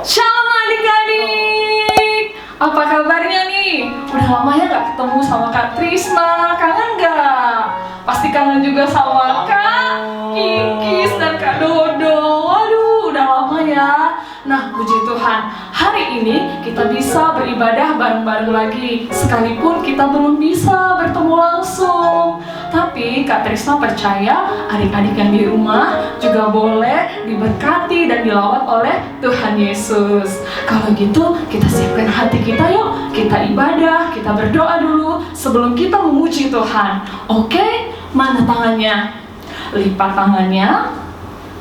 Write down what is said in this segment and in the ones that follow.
Shalom adik-adik, apa kabarnya nih? Udah lama ya gak ketemu sama Kak Trisna, kangen gak? Pasti kangen juga sama Kak Kikis dan Kak Dodo. Waduh, udah lama ya. Nah, puji Tuhan, hari ini kita bisa beribadah bareng-bareng lagi, sekalipun kita belum bisa bertemu langsung. Tapi Kak Trisna percaya adik-adik yang di rumah juga boleh diberkati dan dilawat oleh Tuhan Yesus. Kalau gitu kita siapkan hati kita yuk. Kita ibadah, kita berdoa dulu sebelum kita memuji Tuhan. Oke? Mana tangannya? Lipat tangannya,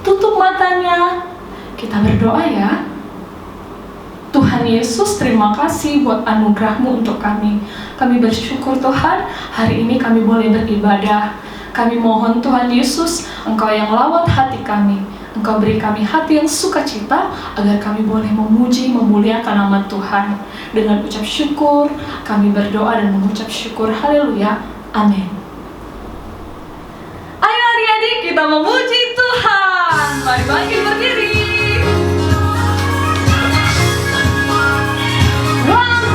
tutup matanya. Kita berdoa ya. Tuhan Yesus, terima kasih buat anugerah-Mu untuk kami. Kami bersyukur Tuhan, hari ini kami boleh beribadah. Kami mohon Tuhan Yesus, Engkau yang lawat hati kami. Engkau beri kami hati yang sukacita, agar kami boleh memuji, memuliakan nama Tuhan. Dengan ucap syukur, kami berdoa dan mengucap syukur. Haleluya. Amin. Ayo adik-adik, kita memuji Tuhan. Mari bangkit berdiri.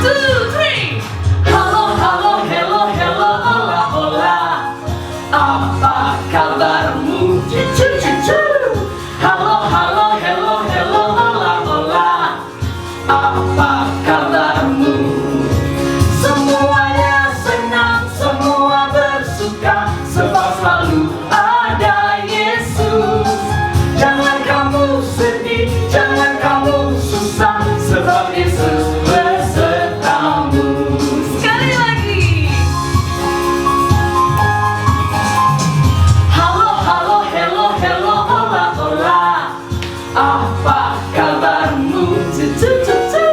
1, 2, 3. Halo, halo, hello, hello, hola, hola. Apa kabarmu? Cucu, cucu. Halo, halo, hello, hello, hola, hola. Apa kabarmu? Semuanya senang, semua bersuka, sebab selalu ada Yesus. Jangan kamu sedih, jangan kamu susah, sebab Yesus besertamu. Sekali lagi. Halo, halo, hello, hello, hola, hola. Apa kabarmu? Cucu, cucu.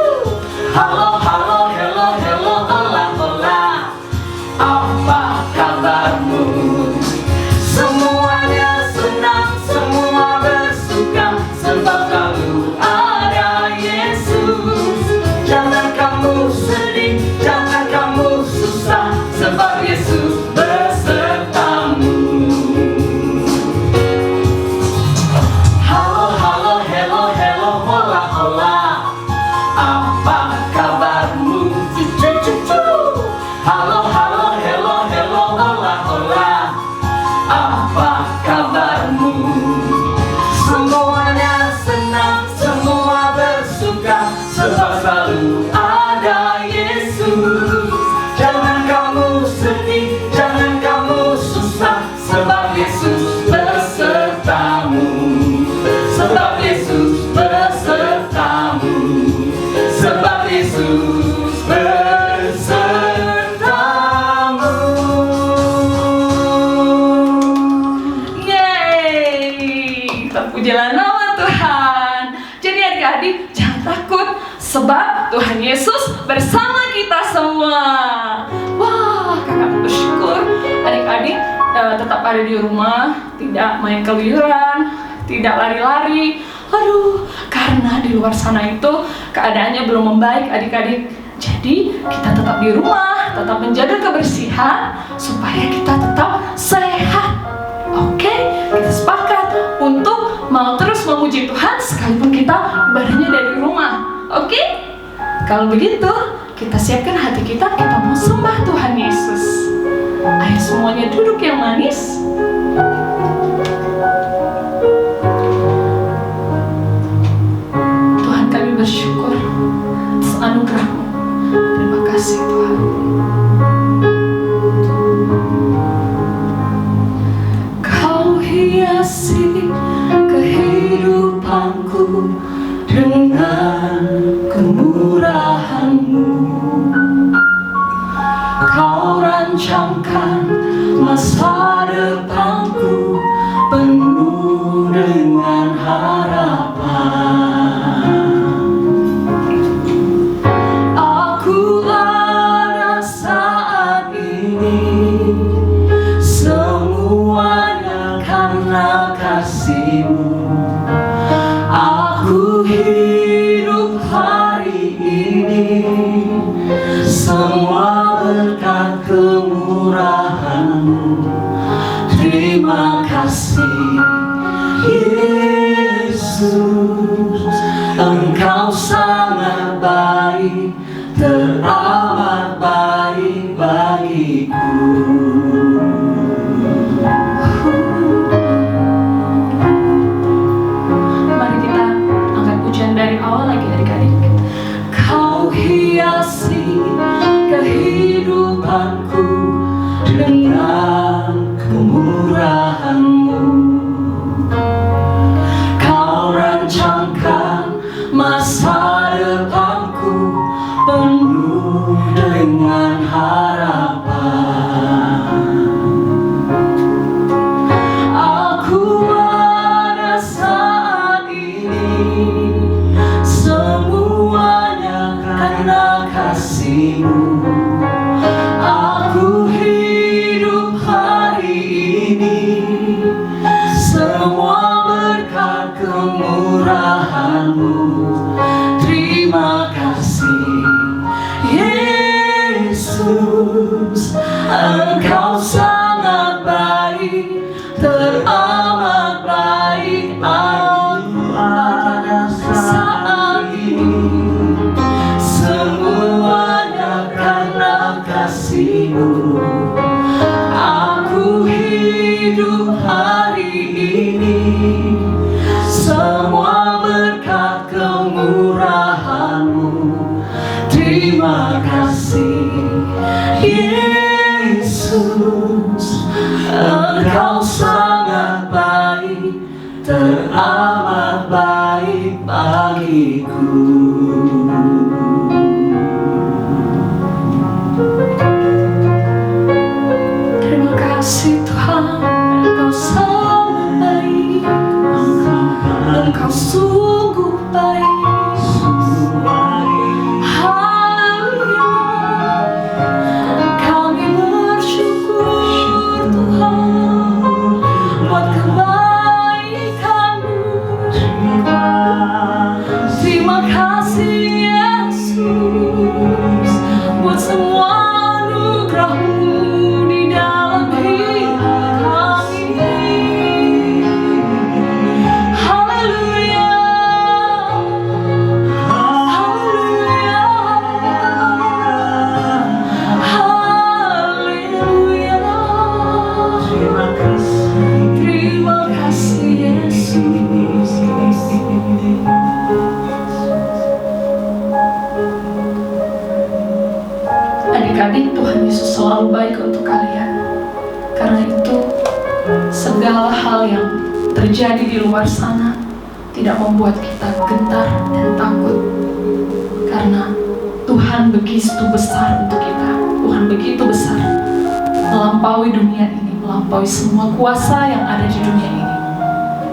Halo, halo, hello, hello, hola, hola. Apa kabarmu? Semuanya senang, semua bersuka, sebab selalu ada Yesus. Jangan kamu sedih, jangan kamu susah, sebab Yesus besertamu. Halo, halo, hello, hello, hola, hola. Apa kabarmu? Cucu, cucu. Halo, halo, hello, hello, hola, hola. Apa kabarmu? Semuanya senang, semua bersuka, sebab selalu ada Yesus. Jangan kamu sedih, jangan kamu susah, sebab Yesus besertamu. Sebab Yesus besertamu. Sebab Yesus besertamu. Yeay, terpujilah nama Tuhan. Jadi adik-adik jangan takut, sebab Tuhan Yesus bersama kita semua. Wah, kakak bersyukur adik-adik tetap ada di rumah, tidak main keluyuran, tidak lari-lari. Aduh, karena di luar sana itu keadaannya belum membaik adik-adik. Jadi kita tetap di rumah, tetap menjaga kebersihan supaya kita tetap sehat. Oke, kita sepakat untuk mau terus memuji Tuhan sekalipun kita ibadahnya dari rumah. Oke? Kalau begitu, kita siapkan hati kita mau sembah Tuhan Yesus. Ayo semuanya duduk yang manis. Tuhan, kami bersyukur atas anugerah-Mu. Terima kasih Tuhan. Kau hiasi kehidupanku dengan kemurahan-Mu. Kau rancangkan masa depanku penuh dengan harapan. Aku ada saat ini, semuanya karena kasih-Mu. Aku hidup hari ini, semua berkat kemurahan-Mu. Terima masa depanku penuh dengan harapan. Aku ada saat ini, semuanya karena kasih-Mu. Aku hidup hari ini, semua berkat kemurahan-Mu. Terima kasih Yesus, Engkau sangat baik, teramat baik. Aku ada saat ini, semuanya karena kasih-Mu. Aku hidup hari ini, semua berkat kemurahan-Mu. Terima kasih Yesus, Engkau sangat baik, teramat baik bagiku. Terima kasih Tuhan, Engkau sangat baik, Engkau sungguh baik. Haleluya, kami bersyukur Tuhan buat kebaikan-Mu. Terima kasih Yesus buat semua anugerah-Mu di dalam hidup kami. Haleluya, haleluya, haleluya. Terima kasih Yesus. Adik-adik, Tuhan Yesus selalu baik untuk kalian. Karena itu, segala hal yang terjadi di luar sana tidak membuat kita gentar dan takut. Karena Tuhan begitu besar untuk kita. Tuhan begitu besar, melampaui dunia ini, melampaui semua kuasa yang ada di dunia ini.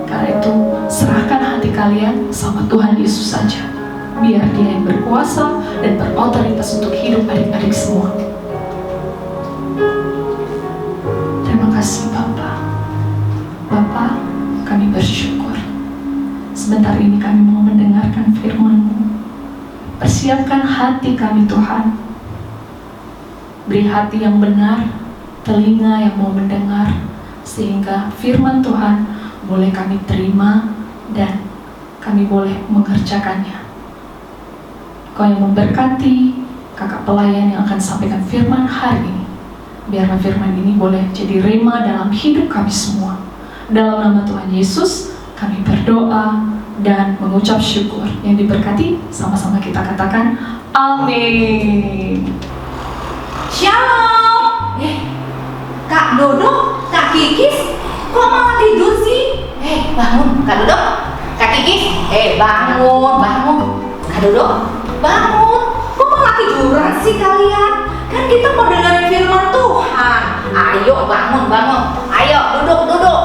Karena itu, serahkan hati kalian sama Tuhan Yesus saja. Biar Dia yang berkuasa dan berotoritas untuk hidup adik-adik semua. Terima kasih Bapa. Bapa, kami bersyukur. Sebentar ini kami mau mendengarkan firman-Mu. Persiapkan hati kami Tuhan. Beri hati yang benar, telinga yang mau mendengar, sehingga firman Tuhan boleh kami terima dan kami boleh mengerjakannya. Kau yang memberkati kakak pelayan yang akan sampaikan firman hari ini. Biarlah firman ini boleh jadi rema dalam hidup kami semua. Dalam nama Tuhan Yesus, kami berdoa dan mengucap syukur. Yang diberkati, sama-sama kita katakan, amin. Shalom. Kak Dodo, Kak Kikis, kok malah tidur sih? Bangun, Kak Dodo, Kak Kikis, bangun. Kak Dodo, bangun. Kok malah tiduran sih kalian? Kan kita mau dengerin firman Tuhan. Ayo bangun. Ayo duduk.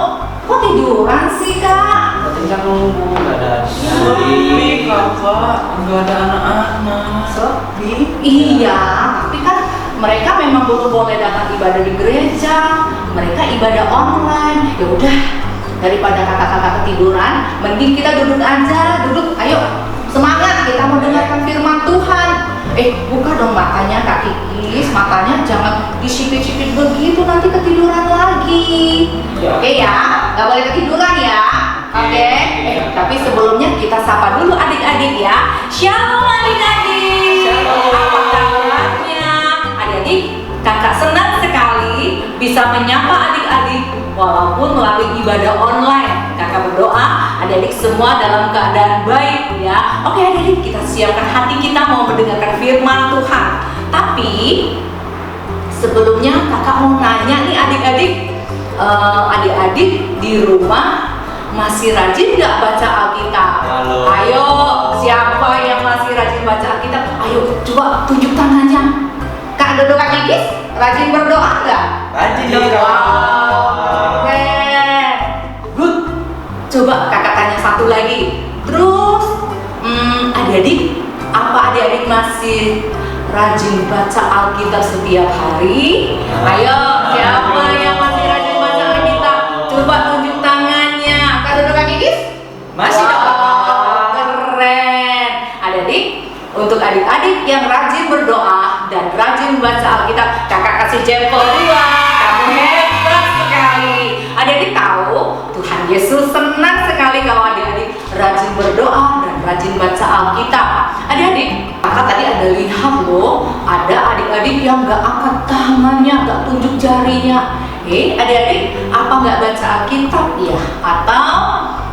Kok tiduran sih Kak? Tinggal nunggu, gak ada sepi kakak, gak ada anak-anak. Sepi? Iya, tapi kan mereka memang belum boleh datang ibadah di gereja. Mereka ibadah online. Ya udah, daripada kakak-kakak ketiduran, mending kita duduk aja. Duduk, ayo semangat, kita mau dengarkan firman Tuhan. Buka dong matanya Kak Kikis, matanya jangan disipit-sipit begitu, nanti ketiduran lagi. Oke ya, gak boleh ketiduran ya. Oke. Tapi sebelumnya kita sapa dulu adik-adik ya. Shalom adik-adik. Apa kabarnya? Adik-adik, kakak senang sekali bisa menyapa adik-adik walaupun melalui ibadah online. Kakak berdoa adik-adik semua dalam keadaan baik ya. Oke adik-adik, kita siapkan hati kita mau mendengarkan firman Tuhan. Tapi sebelumnya kakak mau nanya nih adik-adik, adik-adik di rumah masih rajin nggak baca Alkitab? Halo. Ayo, siapa Alkitab. Ayo coba tunjuk tangannya. Kak Dodo Kak Kikis, rajin berdoa nggak? Rajin dong, Kak. Wow, keren. Good. Coba kakak tanya satu lagi. Terus, adik-adik, apa adik-adik masih rajin baca Alkitab setiap hari? Ayo, siapa yang masih rajin baca Alkitab? Coba tunjuk tangannya. Kak Dodo Kak Kikis? Masih dong, Kak. Keren. Adik-adik, untuk adik-adik yang rajin berdoa dan rajin baca Alkitab, kakak kasih jempol 2. Kamu hebat sekali. Adik-adik tahu, Tuhan Yesus senang sekali kalau adik-adik rajin berdoa dan rajin baca Alkitab. Adik-adik, kakak tadi ada lihat loh, ada adik-adik yang gak angkat tangannya, gak tunjuk jarinya. Adik-adik, apa gak baca Alkitab ya? Atau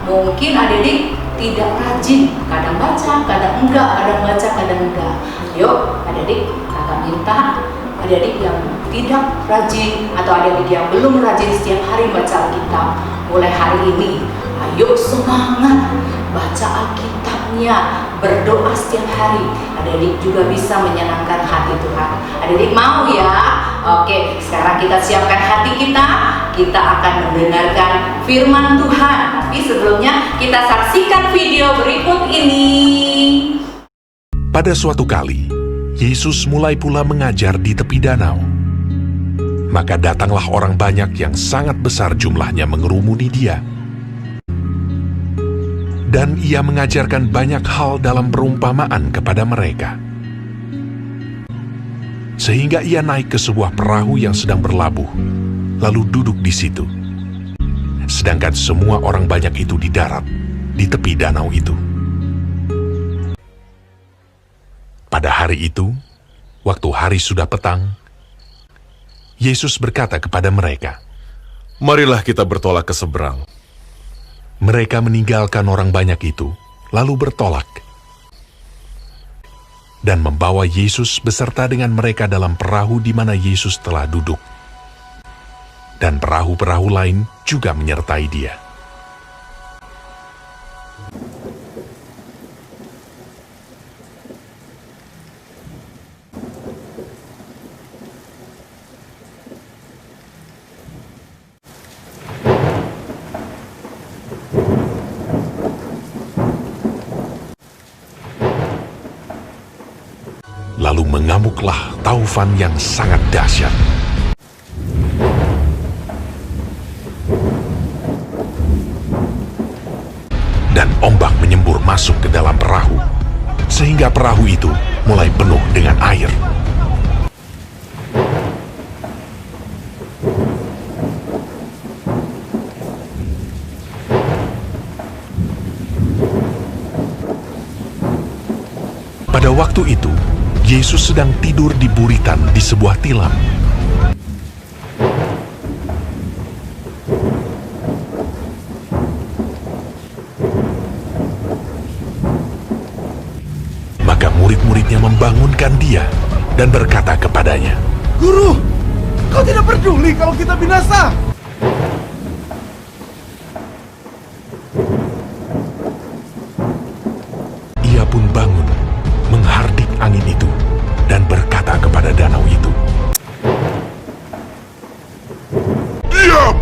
mungkin adik-adik tidak rajin, kadang baca, kadang enggak, kadang baca, kadang enggak. Yuk, adik-adik, kakak minta adik-adik yang tidak rajin atau adik-adik yang belum rajin setiap hari baca Alkitab, mulai hari ini, ayo semangat baca Alkitabnya, berdoa setiap hari. Adik-adik juga bisa menyenangkan hati Tuhan. Adik-adik mau ya? Oke, sekarang kita siapkan hati kita akan mendengarkan firman Tuhan. Tapi sebelumnya kita saksikan video berikut ini. Pada suatu kali, Yesus mulai pula mengajar di tepi danau. Maka datanglah orang banyak yang sangat besar jumlahnya mengerumuni dia. Dan ia mengajarkan banyak hal dalam perumpamaan kepada mereka. Sehingga ia naik ke sebuah perahu yang sedang berlabuh, lalu duduk di situ. Sedangkan semua orang banyak itu di darat, di tepi danau itu. Pada hari itu, waktu hari sudah petang, Yesus berkata kepada mereka, "Marilah kita bertolak ke seberang." Mereka meninggalkan orang banyak itu, lalu bertolak. Dan membawa Yesus beserta dengan mereka dalam perahu di mana Yesus telah duduk. Dan perahu-perahu lain juga menyertai dia. Lalu mengamuklah taufan yang sangat dahsyat. Dan ombak menyembur masuk ke dalam perahu, sehingga perahu itu mulai penuh dengan air. Pada waktu itu, Yesus sedang tidur di buritan di sebuah tilam. Maka murid-muridnya membangunkan dia dan berkata kepadanya, "Guru, kau tidak peduli kalau kita binasa?" Ia pun bangun, menghardik angin itu, dan berkata kepada danau itu, "Diam!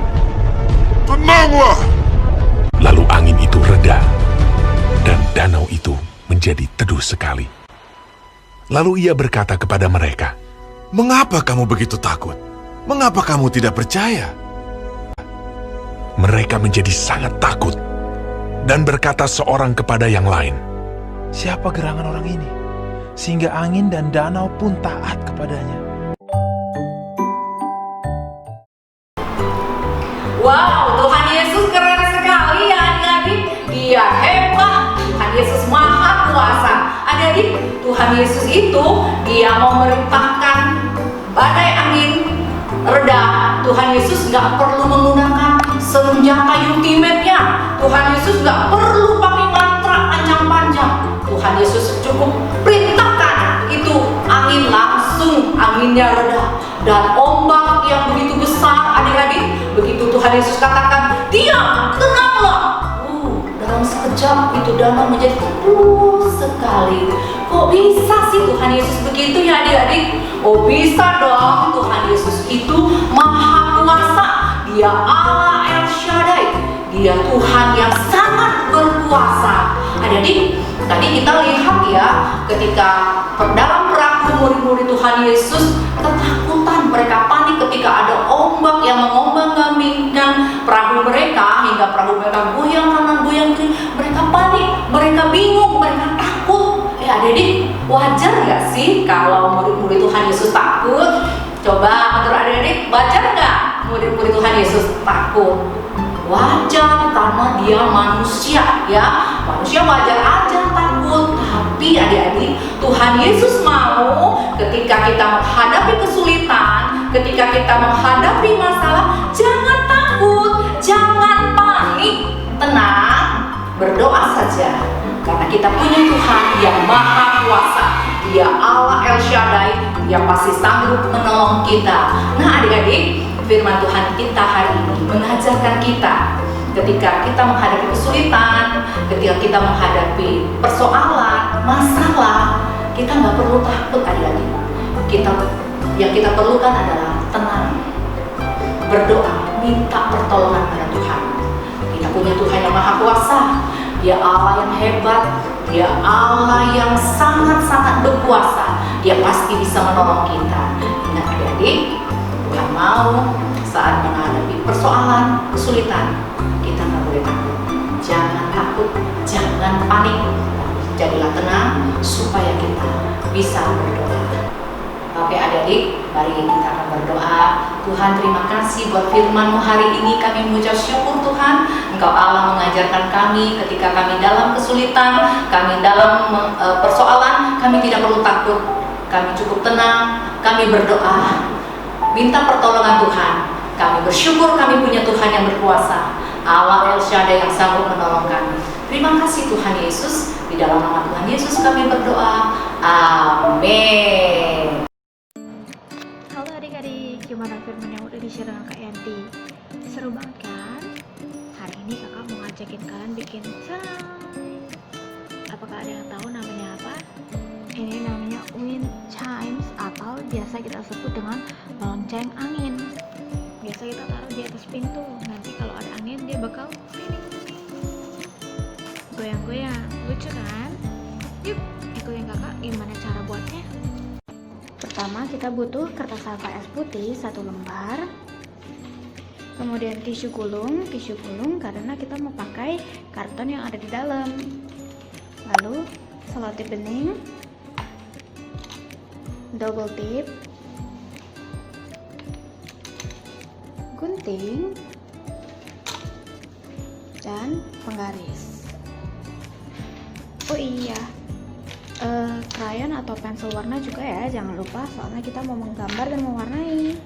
Tenanglah!" Lalu angin itu reda, dan danau itu menjadi teduh sekali. Lalu ia berkata kepada mereka, "Mengapa kamu begitu takut? Mengapa kamu tidak percaya?" Mereka menjadi sangat takut, dan berkata seorang kepada yang lain, Siapa gerangan orang ini, sehingga angin dan danau pun taat kepadanya? Wow, Tuhan Yesus keren sekali ya adik-adik. Dia hebat. Tuhan Yesus maha kuasa. Adik-adik, Tuhan Yesus itu dia mau merintahkan badai angin reda. Tuhan Yesus nggak perlu menggunakan senjata ultimate-nya. Tuhan Yesus nggak perlu pakai mantra panjang-panjang. Tuhan Yesus cukup perintahkan itu angin, langsung anginnya reda. Dan ombak yang begitu besar adik-adik, begitu Tuhan Yesus katakan, "Diam, tenanglah." Dalam sekejap itu danau menjadi teduh sekali. Kok bisa sih Tuhan Yesus begitu ya adik-adik? Oh bisa dong, Tuhan Yesus itu maha kuasa. Dia Allah El Shaddai. Dia Tuhan yang sangat berkuasa. Adik-adik, tadi kita lihat ya, ketika dalam perahu murid-murid Tuhan Yesus ketakutan, mereka panik ketika ada ombak yang mengombang-ambingkan perahu mereka hingga perahu mereka goyang kanan goyang kiri. Mereka panik, mereka bingung, mereka takut. Adik-adik, wajar gak sih kalau murid-murid Tuhan Yesus takut? Coba menurut adik-adik, wajar gak murid-murid Tuhan Yesus takut? Wajar, karena dia manusia ya. Manusia wajar aja takut. Tapi adik-adik, Tuhan Yesus mau ketika kita menghadapi kesulitan, ketika kita menghadapi masalah, jangan takut, jangan panik, tenang, berdoa saja. Karena kita punya Tuhan yang maha kuasa. Dia Allah El Shaddai, dia pasti sanggup menolong kita. Nah adik-adik, firman Tuhan kita hari ini mengajarkan kita ketika kita menghadapi kesulitan, ketika kita menghadapi persoalan, masalah, kita nggak perlu takut adik-adik. Yang kita perlukan adalah tenang, berdoa, minta pertolongan pada Tuhan. Kita punya Tuhan yang maha kuasa. Dia Allah yang hebat, dia Allah yang sangat-sangat berkuasa. Dia pasti bisa menolong kita. Ingat adik-adik, Tuhan mau saat menghadapi persoalan, kesulitan, kita nggak boleh takut. Jangan takut, jangan panik. Jadilah tenang supaya kita bisa berdoa. Oke adik-adik, mari kita akan berdoa. Tuhan, terima kasih buat firman-Mu hari ini. Kami mengucap syukur Tuhan, Engkau Allah mengajarkan kami ketika kami dalam kesulitan, kami dalam persoalan, kami tidak perlu takut. Kami cukup tenang, kami berdoa, minta pertolongan Tuhan. Kami bersyukur kami punya Tuhan yang berkuasa, Allah El Shaddai yang sanggup menolong kami. Terima kasih Tuhan Yesus. Di dalam nama Tuhan Yesus kami berdoa. Amin. Halo adik-adik, gimana firman yang udah di-share dengan Kak Yanti? Seru banget kan? Hari ini kakak mau ngajakin kalian bikin chai. Apakah ada yang tahu namanya apa? Ini namanya wind chimes atau biasa kita sebut dengan lonceng angin. Biasa kita taruh di atas pintu. Nanti kalau ada angin dia bakal goyang-goyang. Lucu kan? Yuk, ikutin kakak gimana cara buatnya. Pertama kita butuh kertas HVS putih 1 lembar, kemudian tisu gulung karena kita mau pakai karton yang ada di dalam, lalu selotip bening, double tip, gunting, dan penggaris. Oh iya, krayon atau pensil warna juga ya, jangan lupa, soalnya kita mau menggambar dan mewarnai.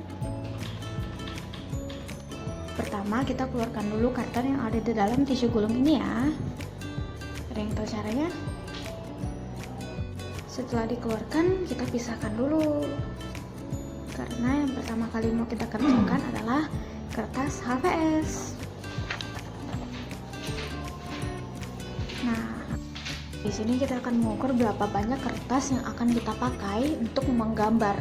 Pertama kita keluarkan dulu karton yang ada di dalam tisu gulung ini ya. Ada yang tahu caranya? Setelah dikeluarkan kita pisahkan dulu, karena yang pertama kali mau kita kerjakan adalah kertas HVS. Nah, di sini kita akan mengukur berapa banyak kertas yang akan kita pakai untuk menggambar.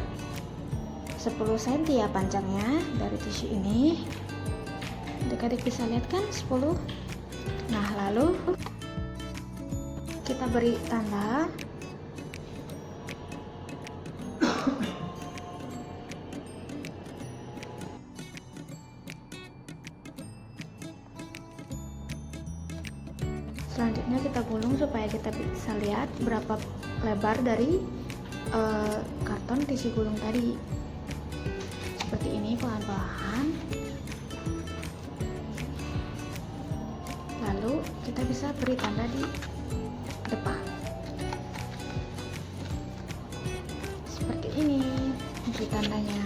10 cm ya panjangnya dari tisu ini. Adik-adik bisa lihat kan 10. Nah, lalu kita beri tanda. Selanjutnya kita gulung supaya kita bisa lihat berapa lebar dari karton tisu gulung tadi. Seperti ini pelan-pelan. Lalu kita bisa beri tanda di depan. Seperti ini beri tandanya.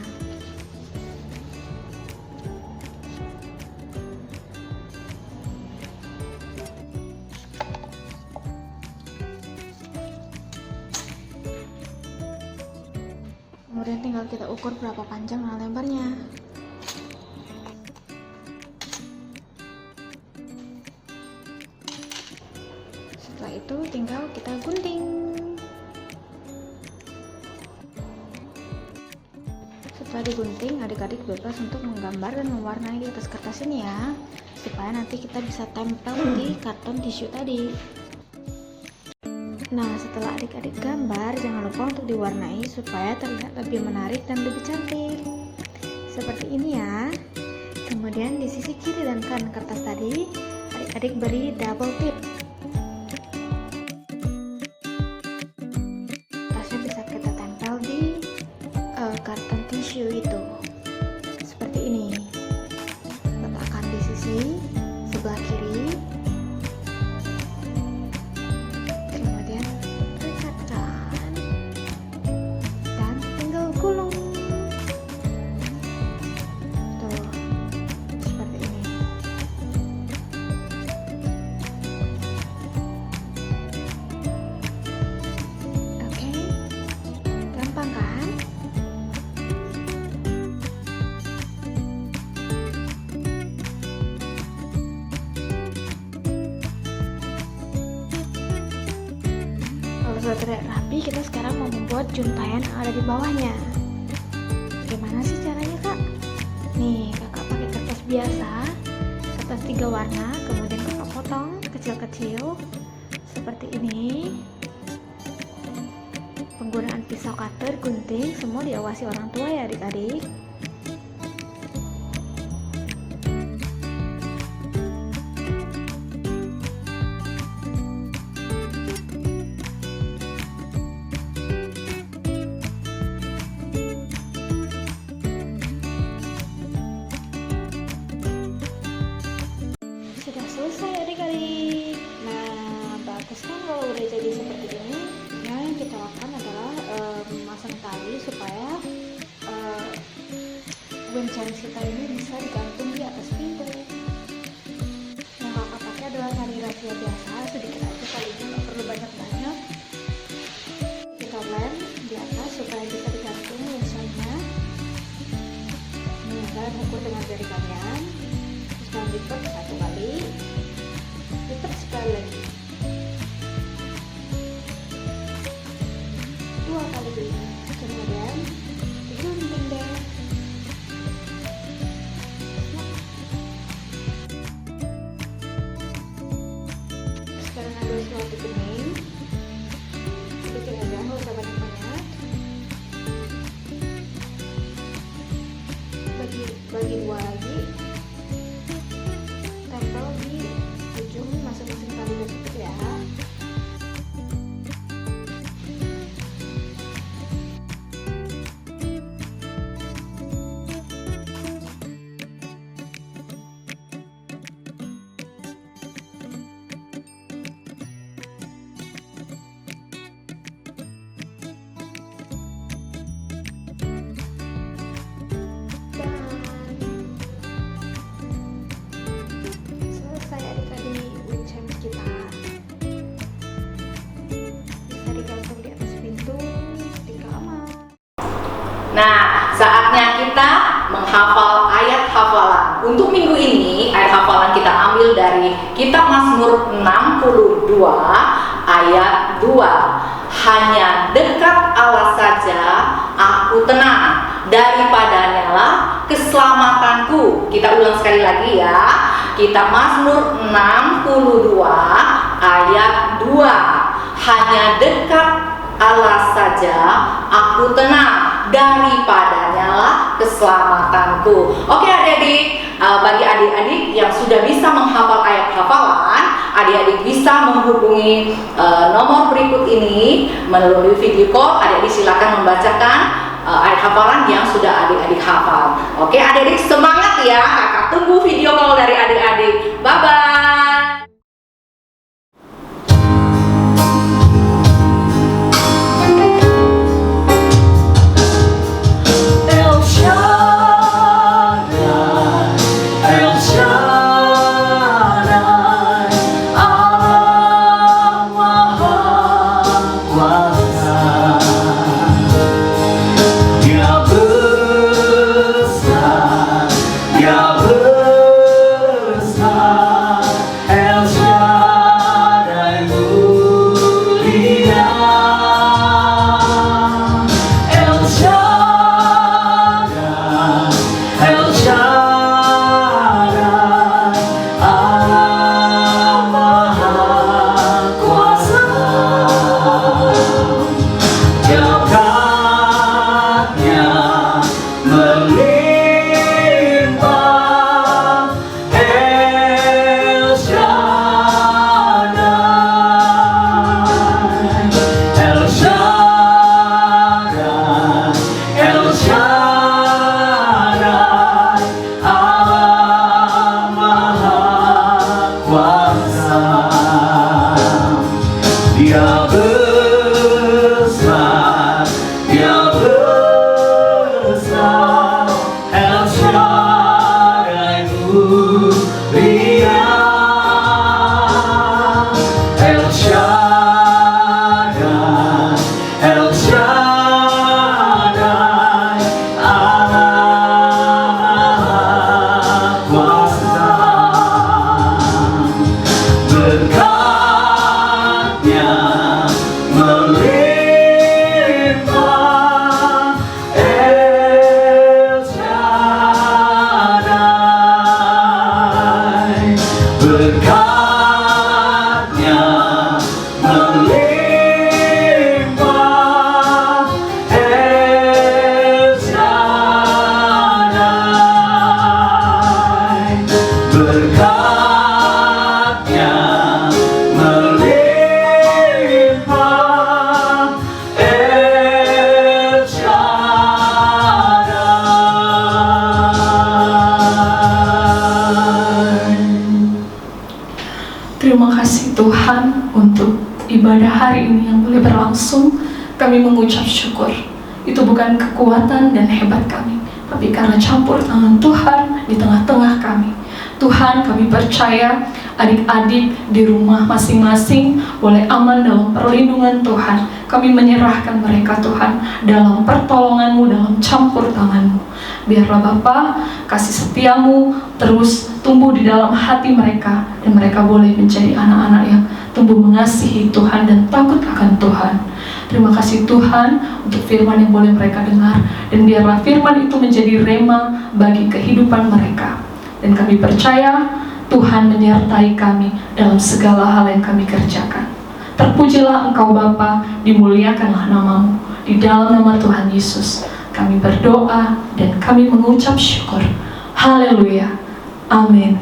Kemudian tinggal kita ukur berapa panjang dan lebarnya. Setelah itu tinggal kita gunting. setelah digunting, adik-adik bebas untuk menggambar dan mewarnai di atas kertas ini ya, supaya nanti kita bisa tempel di karton tisu tadi. Nah, setelah adik-adik gambar, jangan lupa untuk diwarnai supaya terlihat lebih menarik dan lebih cantik. Seperti ini ya. Kemudian di sisi kiri dan kanan kertas tadi, adik-adik beri double tip. Kertasnya bisa kita tempel di karton tisu itu. Seperti ini. Letakkan di sisi sebelah kiri. Kemudian rekatkan dan tinggal gulung. Tuh, seperti ini. Oke, gampang kan? Kalau sudah terlihat rapi, kita sekarang mau membuat juntayan yang ada di bawahnya. Gimana sih caranya, Kak? Nih, Kakak pakai kertas biasa, kertas 3 warna, kemudian Kakak potong kecil-kecil seperti ini. Penggunaan pisau cutter, gunting, semua diawasi orang tua ya adik-adik. Sudah selesai adik-adik. Nah, bagus kan kalau udah jadi seperti ini. Nah, yang kita lakukan adalah memasang tali supaya wincang kita ini bisa digantung di atas pintu. Yang kakak pakai adalah tali rahasia biasa, sedikit aja talinya, nggak perlu banyak-banyak. Kita lem di atas supaya bisa digantung wincangnya. Ini kalian ukur dengan jari kalian. Terus lipat 1 kali, lipat sekali lagi, 2 kali dulu, kemudian digunting deh. Sekarang ada suatu bening, sedikit aja, nggak usah banyak-banyak. Bagi 2 lagi, tempel di ujung masing-masing tali tersebut ya. Selesai adik-adik wincang kita. Bisa digantung di atas pintu ketika aman. Nah, saatnya kita menghafal ayat hafalan. Untuk minggu ini, ayat hafalan kita ambil dari Kitab Mazmur 62 ayat 2. Hanya dekat Allah saja aku tenang, daripadanya lah keselamatanku. Kita ulang sekali lagi ya. Kitab Mazmur 62 ayat 2. Hanya dekat Allah saja aku tenang, daripadanya lah keselamatanku. Oke adik-adik, bagi adik-adik yang sudah bisa menghafal ayat hafalan, adik-adik bisa menghubungi nomor berikut ini melalui video call. Adik-adik silakan membacakan ayat hafalan yang sudah adik-adik hafal. Oke adik-adik, semangat ya, kakak tunggu video call dari adik-adik. Bye bye. besar, Dia besar, El Shaddai mulia, El Shaddai, El Shaddai, Allah kuasa. Berkatnya melimpah, El Shaddai. Berkatnya melimpah, El Shaddai. Berkatnya melimpah, El Shaddai. Terima kasih Tuhan untuk ibadah hari ini yang boleh berlangsung. Kami mengucap syukur. Itu bukan kekuatan dan hebat kami, tapi karena campur tangan Tuhan di tengah-tengah kami. Tuhan, kami percaya adik-adik di rumah masing-masing boleh aman dalam perlindungan Tuhan. Kami menyerahkan mereka Tuhan dalam pertolongan-Mu, dalam campur tangan-Mu. Biarlah Bapa, kasih setia-Mu terus tumbuh di dalam hati mereka, dan mereka boleh menjadi anak-anak yang tumbuh mengasihi Tuhan dan takut akan Tuhan. Terima kasih Tuhan untuk firman yang boleh mereka dengar, dan biarlah firman itu menjadi rema bagi kehidupan mereka. Dan kami percaya Tuhan menyertai kami dalam segala hal yang kami kerjakan. Terpujilah Engkau Bapa, dimuliakanlah nama-Mu. Di dalam nama Tuhan Yesus kami berdoa dan kami mengucap syukur. Haleluya. Amin.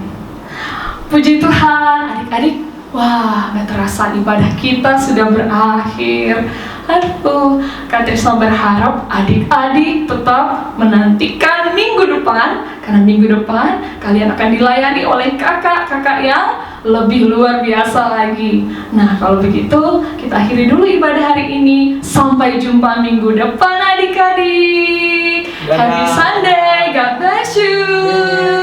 Puji Tuhan, adik-adik. Wah, gak terasa ibadah kita sudah berakhir. Aduh, Kak Trisna berharap adik-adik tetap menantikan minggu depan, karena minggu depan kalian akan dilayani oleh kakak-kakak yang lebih luar biasa lagi. Nah, kalau begitu kita akhiri dulu ibadah hari ini. Sampai jumpa minggu depan adik-adik. Happy Sunday, God bless you.